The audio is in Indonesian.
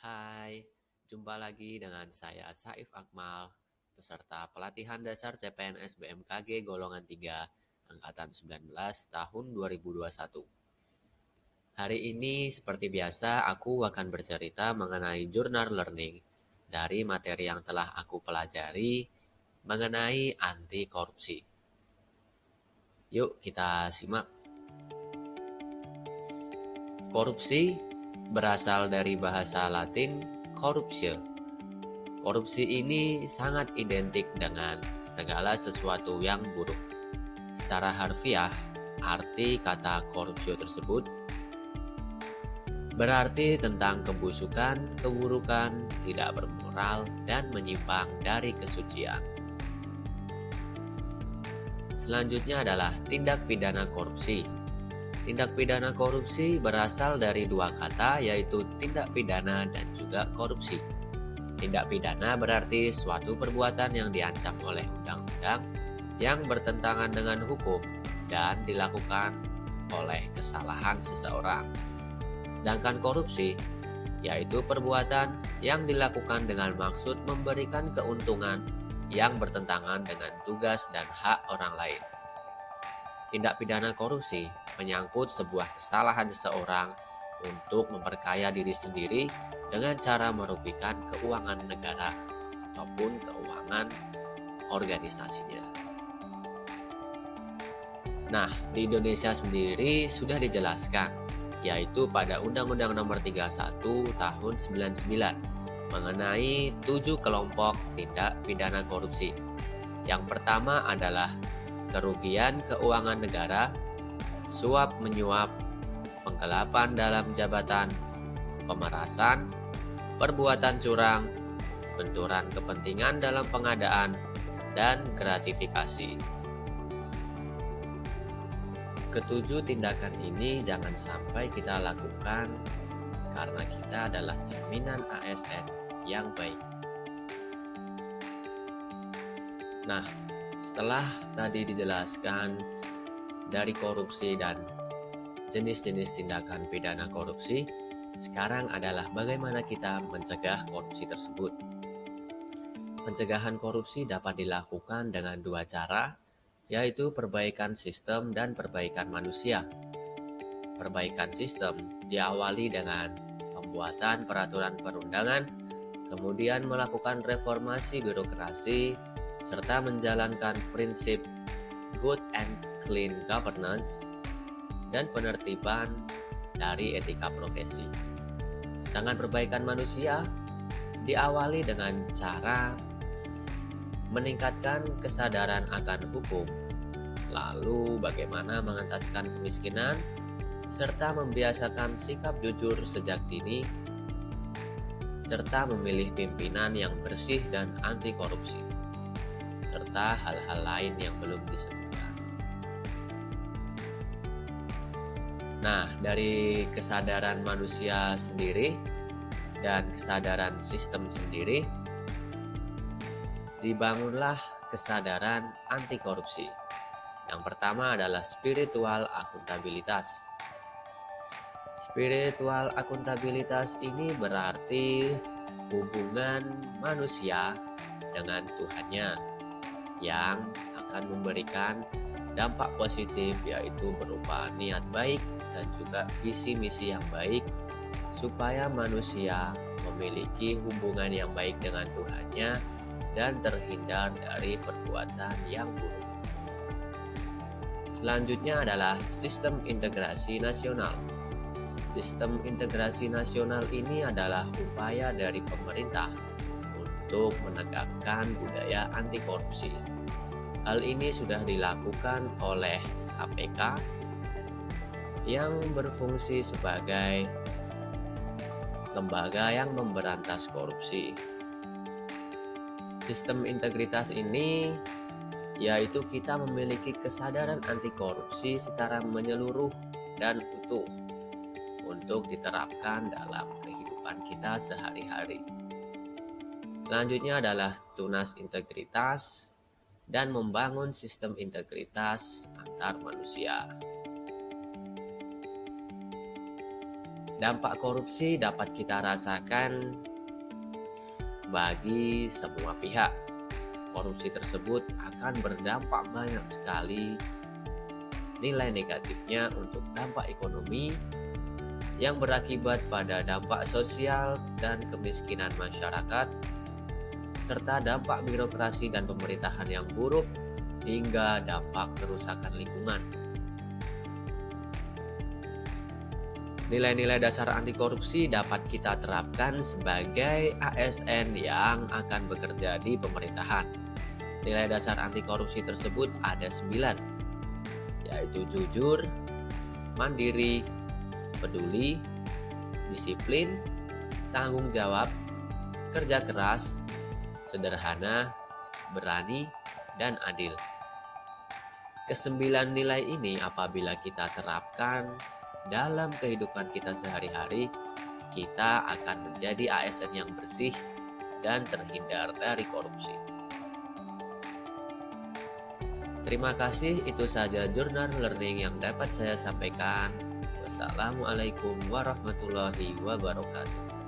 Hai, jumpa lagi dengan saya Saif Akmal, peserta pelatihan dasar CPNS BMKG golongan 3, angkatan 19 tahun 2021. Hari ini seperti biasa aku akan bercerita mengenai journal learning dari materi yang telah aku pelajari mengenai anti korupsi. Yuk kita simak. Korupsi berasal dari bahasa Latin corruptio. Korupsi ini sangat identik dengan segala sesuatu yang buruk. Secara harfiah, arti kata korupsi tersebut berarti tentang kebusukan, keburukan, tidak bermoral, dan menyimpang dari kesucian. Selanjutnya adalah tindak pidana korupsi. Tindak pidana korupsi berasal dari dua kata, yaitu tindak pidana dan juga korupsi. Tindak pidana berarti suatu perbuatan yang diancam oleh undang-undang yang bertentangan dengan hukum dan dilakukan oleh kesalahan seseorang. Sedangkan korupsi yaitu perbuatan yang dilakukan dengan maksud memberikan keuntungan yang bertentangan dengan tugas dan hak orang lain. Tindak pidana korupsi menyangkut sebuah kesalahan seseorang untuk memperkaya diri sendiri dengan cara merugikan keuangan negara ataupun keuangan organisasinya. Nah, di Indonesia sendiri sudah dijelaskan, yaitu pada Undang-Undang Nomor 31 Tahun 99 mengenai 7 kelompok tindak pidana korupsi. Yang pertama adalah kerugian keuangan negara, suap menyuap, penggelapan dalam jabatan, pemerasan, perbuatan curang, benturan kepentingan dalam pengadaan, dan gratifikasi. Ketujuh tindakan ini jangan sampai kita lakukan karena kita adalah cerminan ASN yang baik. Nah, setelah tadi dijelaskan dari korupsi dan jenis-jenis tindakan pidana korupsi, sekarang adalah bagaimana kita mencegah korupsi tersebut. Pencegahan korupsi dapat dilakukan dengan dua cara, yaitu perbaikan sistem dan perbaikan manusia. Perbaikan sistem diawali dengan pembuatan peraturan perundangan, kemudian melakukan reformasi birokrasi, serta menjalankan prinsip good and clean governance dan penertiban dari etika profesi. Sedangkan perbaikan manusia diawali dengan cara meningkatkan kesadaran akan hukum, lalu bagaimana mengentaskan kemiskinan, serta membiasakan sikap jujur sejak dini, serta memilih pimpinan yang bersih dan anti korupsi, serta hal-hal lain yang belum disebutkan. Nah, dari kesadaran manusia sendiri dan kesadaran sistem sendiri, dibangunlah kesadaran anti korupsi. Yang pertama adalah spiritual akuntabilitas. Spiritual akuntabilitas ini berarti hubungan manusia dengan Tuhannya yang akan memberikan dampak positif, yaitu berupa niat baik dan juga visi misi yang baik supaya manusia memiliki hubungan yang baik dengan Tuhannya dan terhindar dari perbuatan yang buruk. Selanjutnya adalah sistem integrasi nasional. Sistem integrasi nasional ini adalah upaya dari pemerintah untuk menegakkan budaya anti korupsi. Hal ini sudah dilakukan oleh KPK yang berfungsi sebagai lembaga yang memberantas korupsi. Sistem integritas ini yaitu kita memiliki kesadaran anti korupsi secara menyeluruh dan utuh untuk diterapkan dalam kehidupan kita sehari-hari. Selanjutnya adalah tunas integritas dan membangun sistem integritas antar manusia. Dampak korupsi dapat kita rasakan bagi semua pihak. Korupsi tersebut akan berdampak banyak sekali nilai negatifnya untuk dampak ekonomi yang berakibat pada dampak sosial dan kemiskinan masyarakat, serta dampak birokrasi dan pemerintahan yang buruk hingga dampak kerusakan lingkungan. Nilai-nilai dasar anti korupsi dapat kita terapkan sebagai ASN yang akan bekerja di pemerintahan. Nilai dasar anti korupsi tersebut ada 9, yaitu jujur, mandiri, peduli, disiplin, tanggung jawab, kerja keras, sederhana, berani, dan adil. Kesembilan nilai ini apabila kita terapkan dalam kehidupan kita sehari-hari, kita akan menjadi ASN yang bersih dan terhindar dari korupsi. Terima kasih, itu saja jurnal learning yang dapat saya sampaikan. Wassalamualaikum warahmatullahi wabarakatuh.